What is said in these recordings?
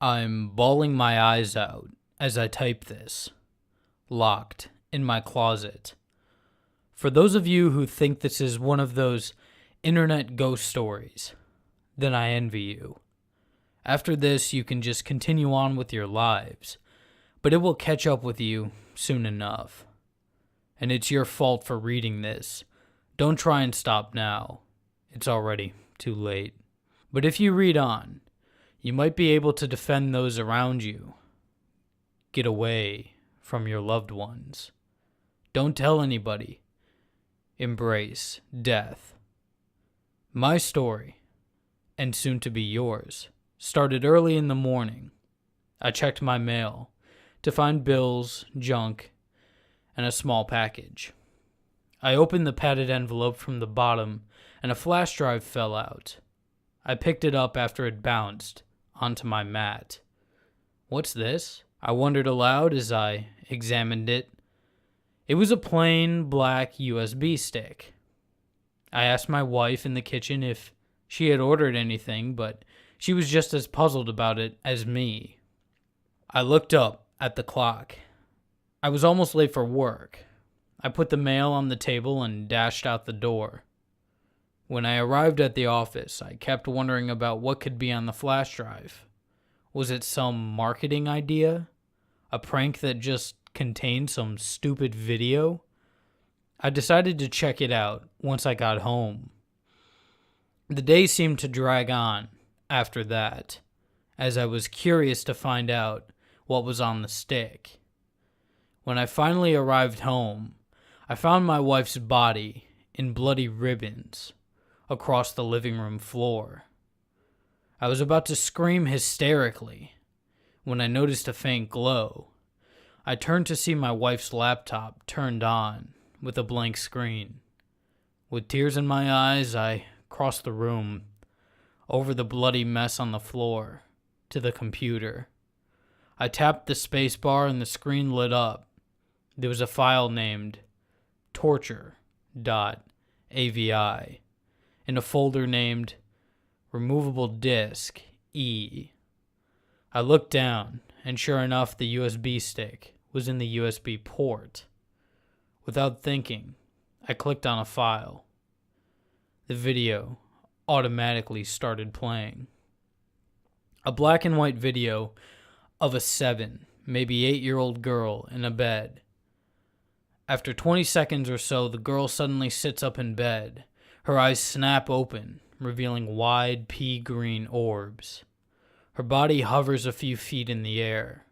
I'm bawling my eyes out as I type this, locked in my closet. For those of you who think this is one of those internet ghost stories, then I envy you. After this, you can just continue on with your lives, but it will catch up with you soon enough. And it's your fault for reading this. Don't try and stop now. It's already too late. But if you read on, you might be able to defend those around you. Get away from your loved ones. Don't tell anybody. Embrace death. My story, and soon to be yours, started early in the morning. I checked my mail to find bills, junk, and a small package. I opened the padded envelope from the bottom, and a flash drive fell out. I picked it up after it bounced onto my mat. What's this? I wondered aloud as I examined it. It was a plain black USB stick. I asked my wife in the kitchen if she had ordered anything, but she was just as puzzled about it as me. I looked up at the clock. I was almost late for work. I put the mail on the table and dashed out the door. When I arrived at the office, I kept wondering about what could be on the flash drive. Was it some marketing idea? A prank that just contained some stupid video? I decided to check it out once I got home. The day seemed to drag on after that, as I was curious to find out what was on the stick. When I finally arrived home, I found my wife's body in bloody ribbons across the living room floor. I was about to scream hysterically when I noticed a faint glow. I turned to see my wife's laptop turned on with a blank screen. With tears in my eyes, I crossed the room, over the bloody mess on the floor, to the computer. I tapped the space bar and the screen lit up. There was a file named torture.avi in a folder named Removable Disk E. I looked down, and sure enough, the USB stick was in the USB port. Without thinking, I clicked on a file. The video automatically started playing. A black and white video of a 7, maybe 8-year-old girl in a bed. After 20 seconds or so, the girl suddenly sits up in bed. Her eyes snap open, revealing wide pea-green orbs. Her body hovers a few feet in the air.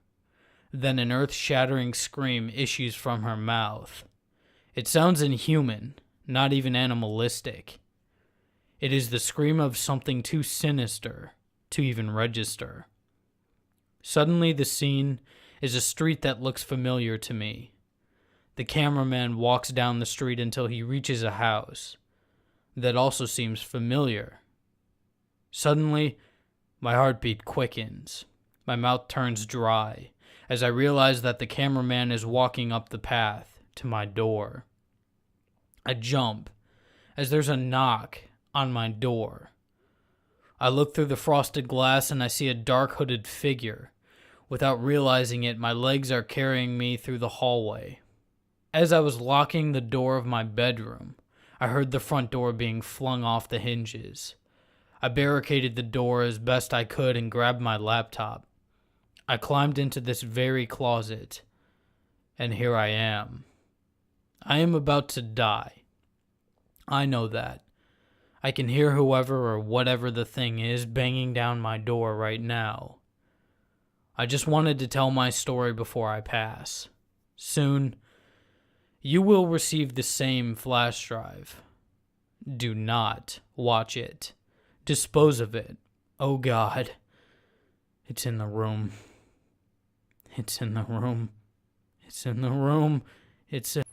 Then an earth-shattering scream issues from her mouth. It sounds inhuman, not even animalistic. It is the scream of something too sinister to even register. Suddenly, the scene is a street that looks familiar to me. The cameraman walks down the street until he reaches a house that also seems familiar. Suddenly, my heartbeat quickens. My mouth turns dry as I realize that the cameraman is walking up the path to my door. I jump as there's a knock on my door. I look through the frosted glass and I see a dark hooded figure. Without realizing it, my legs are carrying me through the hallway. As I was locking the door of my bedroom, I heard the front door being flung off the hinges. I barricaded the door as best I could and grabbed my laptop. I climbed into this very closet, and here I am. I am about to die. I know that. I can hear whoever or whatever the thing is banging down my door right now. I just wanted to tell my story before I pass. Soon, you will receive the same flash drive. Do not watch it. Dispose of it. Oh God. It's in the room. It's in the room. It's in the room. It's in...